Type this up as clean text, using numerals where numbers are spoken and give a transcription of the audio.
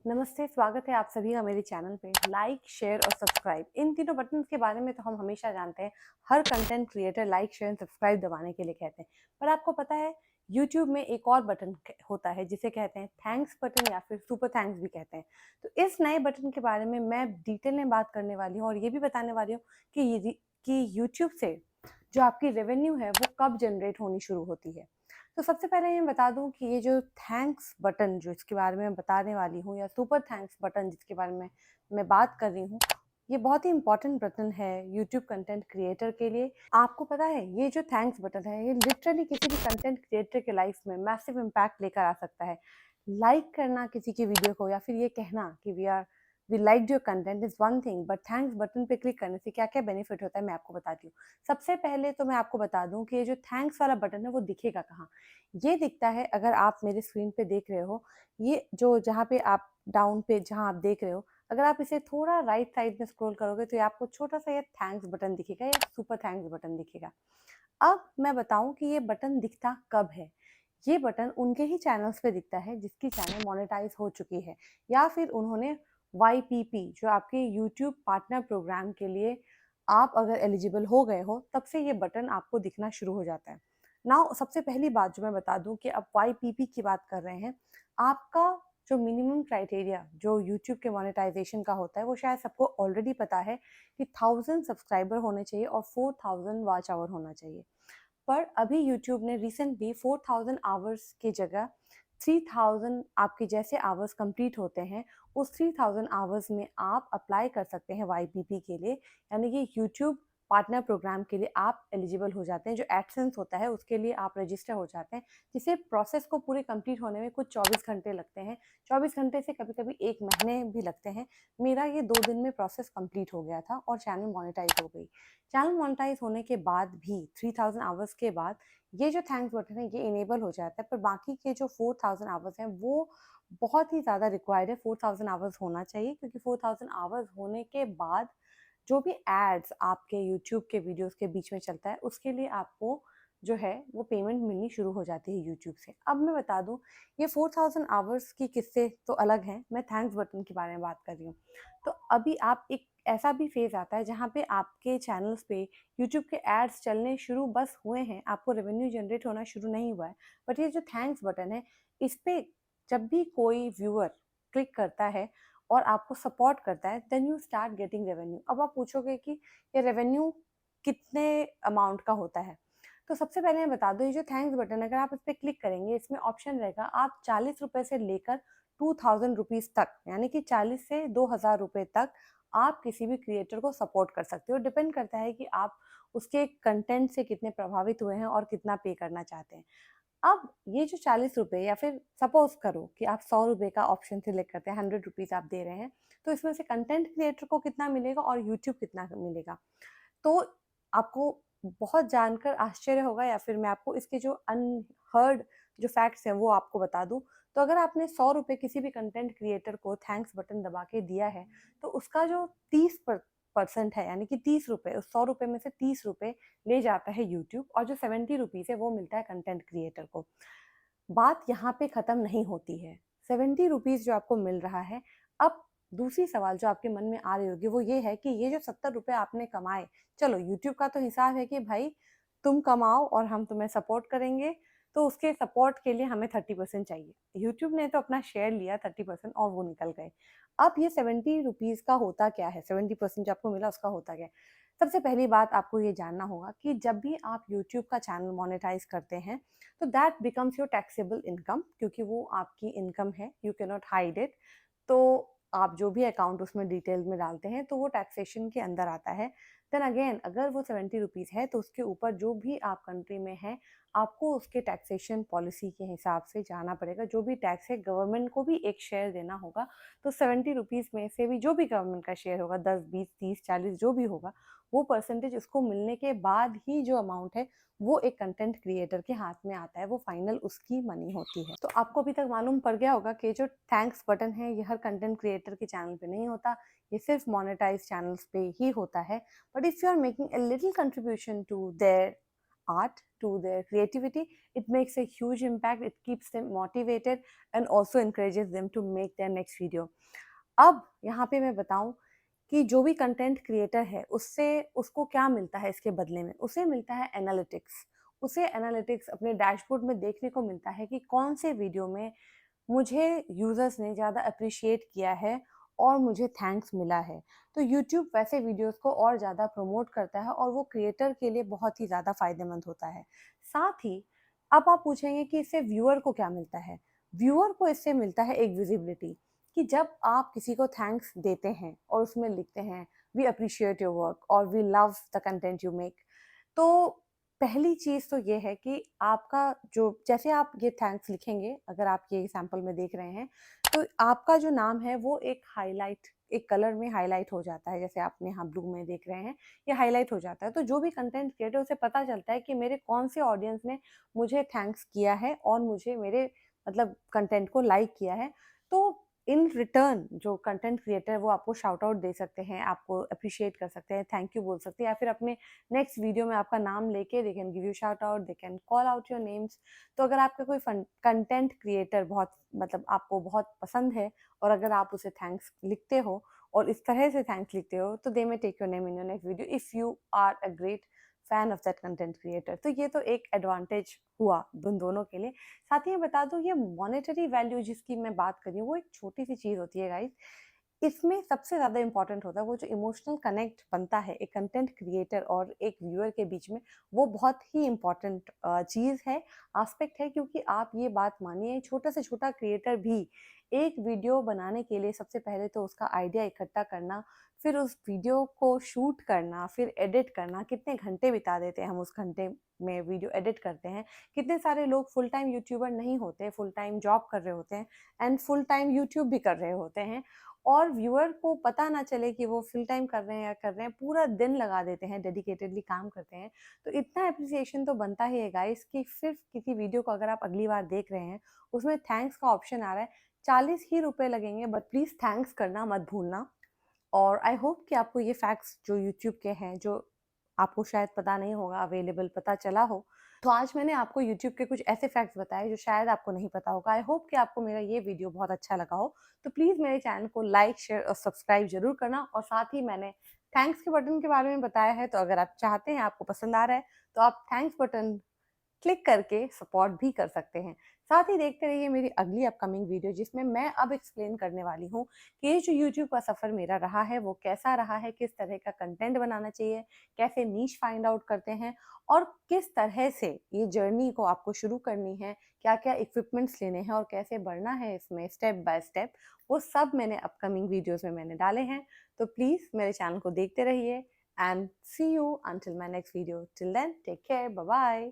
नमस्ते, स्वागत है आप सभी का मेरे चैनल पे। लाइक, शेयर और सब्सक्राइब इन तीनों बटन्स के बारे में तो हम हमेशा जानते हैं। हर content creator like, share and subscribe दबाने के लिए कहते हैं। पर आपको पता है यूट्यूब में एक और बटन होता है जिसे कहते हैं थैंक्स बटन या फिर सुपर थैंक्स भी कहते हैं। तो इस नए बटन के बारे में मैं डिटेल में बात करने वाली हूँ और ये भी बताने वाली हूँ कि यूट्यूब से जो आपकी रेवेन्यू है वो कब जनरेट होनी शुरू होती है। तो सबसे पहले मैं बता दूं कि ये जो थैंक्स बटन जो इसके बारे में मैं बताने वाली हूँ या सुपर थैंक्स बटन जिसके बारे में मैं बात कर रही हूँ, ये बहुत ही इंपॉर्टेंट बटन है यूट्यूब कंटेंट क्रिएटर के लिए। आपको पता है ये जो थैंक्स बटन है ये लिटरली किसी भी कंटेंट क्रिएटर के लाइफ में मैसिव इम्पैक्ट लेकर आ सकता है। लाइक करना किसी की वीडियो को या फिर ये कहना कि we like your content is one thing, but thanks button पे क्लिक करने से क्या क्या बेनिफिट होता है मैं आपको बताती हूँ। सबसे पहले तो मैं आपको बता दूं कि ये जो थैंक्स वाला बटन है वो दिखेगा कहाँ। ये दिखता है अगर आप मेरे स्क्रीन पे देख रहे हो, ये जो जहाँ पे आप डाउन पे जहाँ आप देख रहे हो, अगर आप इसे थोड़ा राइट साइड में स्क्रॉल करोगे तो ये आपको छोटा सा ये थैंक्स बटन दिखेगा या सुपर थैंक्स बटन दिखेगा। अब मैं बताऊं कि ये बटन दिखता कब है। ये बटन उनके ही चैनल्स पे दिखता है जिसकी चैनल मोनेटाइज हो चुकी है या फिर उन्होंने YPP जो आपके यूट्यूब पार्टनर प्रोग्राम के लिए आप अगर एलिजिबल हो गए हो तब से ये बटन आपको दिखना शुरू हो जाता है। नाउ सबसे पहली बात जो मैं बता दूं कि आप YPP की बात कर रहे हैं, आपका जो मिनिमम क्राइटेरिया जो यूट्यूब के मोनेटाइजेशन का होता है वो शायद सबको ऑलरेडी पता है कि 1000 सब्सक्राइबर होने चाहिए और 4000 वॉच आवर होना चाहिए। पर अभी यूट्यूब ने रिसेंटली 4000 आवर्स की जगह 3000 आपके जैसे आवर्स कंप्लीट होते हैं, उस 3000 आवर्स में आप अप्लाई कर सकते हैं YPP के लिए, यानी कि यूट्यूब पार्टनर प्रोग्राम के लिए आप एलिजिबल हो जाते हैं। जो एडसेंस होता है उसके लिए आप रजिस्टर हो जाते हैं, जिसे प्रोसेस को पूरे कंप्लीट होने में कुछ 24 घंटे लगते हैं। 24 घंटे से कभी कभी 1 महीने भी लगते हैं। मेरा ये 2 दिन में प्रोसेस कंप्लीट हो गया था और चैनल मोनेटाइज हो गई। चैनल मोनेटाइज होने के बाद भी 3000 आवर्स के बाद ये जो थैंक्स बटन है ये इनेबल हो जाता है, पर बाकी के जो 4000 आवर्स हैं वो बहुत ही ज़्यादा रिक्वायर्ड है। 4000 आवर्स होना चाहिए क्योंकि 4000 आवर्स होने के बाद जो भी एड्स आपके यूट्यूब के वीडियोस के बीच में चलता है उसके लिए आपको जो है वो पेमेंट मिलनी शुरू हो जाती है यूट्यूब से। अब मैं बता दूं, ये 4000 आवर्स की किस्से तो अलग हैं, मैं थैंक्स बटन के बारे में बात कर रही हूँ। तो अभी आप एक ऐसा भी फेज आता है जहाँ पे आपके चैनल्स पे यूट्यूब के एड्स चलने शुरू बस हुए हैं, आपको रेवेन्यू जनरेट होना शुरू नहीं हुआ है। बट ये जो थैंक्स बटन है इस पे जब भी कोई व्यूअर क्लिक करता है और आपको सपोर्ट करता है then you start getting revenue. अब आप पूछोगे कि ये रेवेन्यू कितने अमाउंट का होता है। तो सबसे पहले मैं बता दूं, ये जो थैंक्स बटन अगर आप इस पर क्लिक करेंगे इसमें ऑप्शन रहेगा आप 40 रुपए से लेकर 2000 रुपीज तक, यानी कि 40 से 2000 रुपए तक आप किसी भी क्रिएटर को सपोर्ट कर सकते हो। डिपेंड करता है कि आप उसके कंटेंट से कितने प्रभावित हुए हैं और कितना पे करना चाहते हैं। अब ये जो 40 रुपए या फिर सपोज करो कि आप 100 रुपए का ऑप्शन सिलेक्ट करते हैं, 100 रुपीज आप दे रहे हैं, तो इसमें से कंटेंट क्रिएटर को कितना मिलेगा और यूट्यूब कितना मिलेगा। तो आपको बहुत जानकर आश्चर्य होगा या फिर मैं आपको इसके जो अनहर्ड जो फैक्ट्स हैं वो आपको बता दूं। तो अगर आपने 100 रुपए किसी भी कंटेंट क्रिएटर को थैंक्स बटन दबा के दिया है तो उसका जो 30% है, यानी कि 30 रुपए, उस 100 रुपए में से 30 रुपए ले जाता है यूट्यूब और जो 70 रुपीज है वो मिलता है कंटेंट क्रिएटर को। बात यहाँ पे खत्म नहीं होती है। 70 रुपीज जो आपको मिल रहा है, अब दूसरी सवाल जो आपके मन में आ रही होगी वो ये है कि ये जो 70 रुपए आपने कमाए, चलो यूट्यूब का तो हिसाब है कि भाई तुम कमाओ और हम तुम्हें सपोर्ट करेंगे, तो उसके सपोर्ट के लिए हमें 30% चाहिए। यूट्यूब ने तो अपना शेयर लिया 30% और वो निकल गए। अब ये 70 रुपीज का होता क्या है, 70% जो आपको मिला उसका होता क्या है। सबसे पहली बात आपको ये जानना होगा कि जब भी आप यूट्यूब का चैनल मोनेटाइज करते हैं तो that becomes your taxable income, क्योंकि वो आपकी इनकम है, you can not hide it. तो आप जो भी अकाउंट उसमें डिटेल में डालते हैं तो वो टैक्सेशन के अंदर आता है। देन अगेन अगर वो 70 रुपीज़ है तो उसके ऊपर जो भी आप कंट्री में हैं आपको उसके टैक्सेशन पॉलिसी के हिसाब से जाना पड़ेगा। जो भी टैक्स है गवर्नमेंट को भी एक शेयर देना होगा। तो 70 रुपीज़ में से भी जो भी गवर्नमेंट का शेयर होगा, 10, 20, 30, 40 जो भी होगा, वो परसेंटेज उसको मिलने के बाद ही जो अमाउंट है वो एक कंटेंट क्रिएटर के हाथ में आता है, वो फाइनल उसकी मनी होती है। तो आपको अभी तक मालूम पड़ गया होगा कि जो थैंक्स बटन है ये हर कंटेंट क्रिएटर के चैनल पे नहीं होता, ये सिर्फ मोनेटाइज चैनल्स पे ही होता है। But if you are making a little contribution to their art, to their creativity, it makes a huge impact. It keeps them motivated and also encourages them to make their next video. अब यहाँ पे मैं बताऊँ कि जो भी content creator है उससे उसको क्या मिलता है इसके बदले में। उसे मिलता है एनालिटिक्स। उसे एनालिटिक्स अपने डैशबोर्ड में देखने को मिलता है कि कौन से वीडियो में मुझे यूज़र्स ने ज़्यादा अप्रिशिएट किया है और मुझे थैंक्स मिला है। तो यूट्यूब वैसे वीडियोस को और ज़्यादा प्रमोट करता है और वो क्रिएटर के लिए बहुत ही ज़्यादा फ़ायदेमंद होता है। साथ ही अब आप पूछेंगे कि इससे व्यूअर को क्या मिलता है? व्यूअर को इससे मिलता है एक विजिबिलिटी, कि जब आप किसी को थैंक्स देते हैं और उसमें लिखते हैं वी अप्रिशिएट योर वर्क और we love the content you make, तो पहली चीज़ तो ये है कि आपका जो जैसे आप ये थैंक्स लिखेंगे, अगर आप ये सैंपल में देख रहे हैं, तो आपका जो नाम है वो एक हाइलाइट, एक कलर में हाइलाइट हो जाता है। जैसे आपने यहाँ ब्लू में देख रहे हैं, ये हाइलाइट हो जाता है। तो जो भी कंटेंट क्रिएटर, उसे पता चलता है कि मेरे कौन से ऑडियंस ने मुझे थैंक्स किया है और मुझे मेरे मतलब कंटेंट को लाइक किया है। तो इन रिटर्न जो कंटेंट क्रिएटर है वो आपको शाउट आउट दे सकते हैं, आपको अप्रिशिएट कर सकते हैं, थैंक यू बोल सकते हैं, या फिर अपने नेक्स्ट वीडियो में आपका नाम लेके they can give you shout out, they can call out your names. तो अगर आपका कोई कंटेंट क्रिएटर बहुत मतलब आपको बहुत पसंद है और अगर आप उसे थैंक्स लिखते हो और इस तरह से थैंक्स लिखते हो, तो they may take your name in your next video if you are a great fan of that content creator. तो ये तो एक एडवांटेज हुआ उन दोनों के लिए। साथ ही मैं बता दूं, ये मॉनेटरी वैल्यू जिसकी मैं बात कर रही हूँ वो एक छोटी सी चीज़ होती है गाइस। इसमें सबसे ज़्यादा इम्पोर्टेंट होता है वो जो इमोशनल कनेक्ट बनता है एक कंटेंट क्रिएटर और एक व्यूअर के बीच में, वो बहुत ही इम्पोर्टेंट चीज़ है, एस्पेक्ट है। क्योंकि आप ये बात मानिए, छोटा से छोटा क्रिएटर भी एक वीडियो बनाने के लिए सबसे पहले तो उसका आइडिया इकट्ठा करना, फिर उस वीडियो को शूट करना, फिर एडिट करना, कितने घंटे बिता देते हैं हम उस घंटे में वीडियो एडिट करते हैं। कितने सारे लोग फुल टाइम यूट्यूबर नहीं होते, फुल टाइम जॉब कर रहे होते हैं एंड फुल टाइम यूट्यूब भी कर रहे होते हैं, और व्यूअर को पता ना चले कि वो फुल टाइम कर रहे हैं या कर रहे हैं, पूरा दिन लगा देते हैं, डेडिकेटेडली काम करते हैं। तो इतना अप्रिसिएशन तो बनता ही है गाइस कि फिर किसी वीडियो को अगर आप अगली बार देख रहे हैं, उसमें थैंक्स का ऑप्शन आ रहा है, 40 ही रुपए लगेंगे, बट प्लीज़ थैंक्स करना मत भूलना। और आई होप कि आपको ये फैक्ट्स जो यूट्यूब के हैं, जो आपको शायद पता नहीं होगा, अवेलेबल पता चला हो। तो आज मैंने आपको यूट्यूब के कुछ ऐसे फैक्ट्स बताए जो शायद आपको नहीं पता होगा। आई होप कि आपको मेरा ये वीडियो बहुत अच्छा लगा हो। तो प्लीज़ मेरे चैनल को लाइक, शेयर और सब्सक्राइब ज़रूर करना। और साथ ही मैंने थैंक्स के बटन के बारे में बताया है, तो अगर आप चाहते हैं, आपको पसंद आ रहा है, तो आप थैंक्स बटन क्लिक करके सपोर्ट भी कर सकते हैं। साथ ही देखते रहिए मेरी अगली अपकमिंग वीडियो, जिसमें मैं अब एक्सप्लेन करने वाली हूँ कि ये जो यूट्यूब का सफ़र मेरा रहा है वो कैसा रहा है, किस तरह का कंटेंट बनाना चाहिए, कैसे नीश फाइंड आउट करते हैं और किस तरह से ये जर्नी को आपको शुरू करनी है, क्या-क्या इक्विपमेंट्स लेने हैं और कैसे बढ़ना है इसमें स्टेप बाय स्टेप, वो सब मैंने अपकमिंग वीडियोज़ में मैंने डाले हैं। तो प्लीज़ मेरे चैनल को देखते रहिए and see you until my next video. Till then take care, bye bye.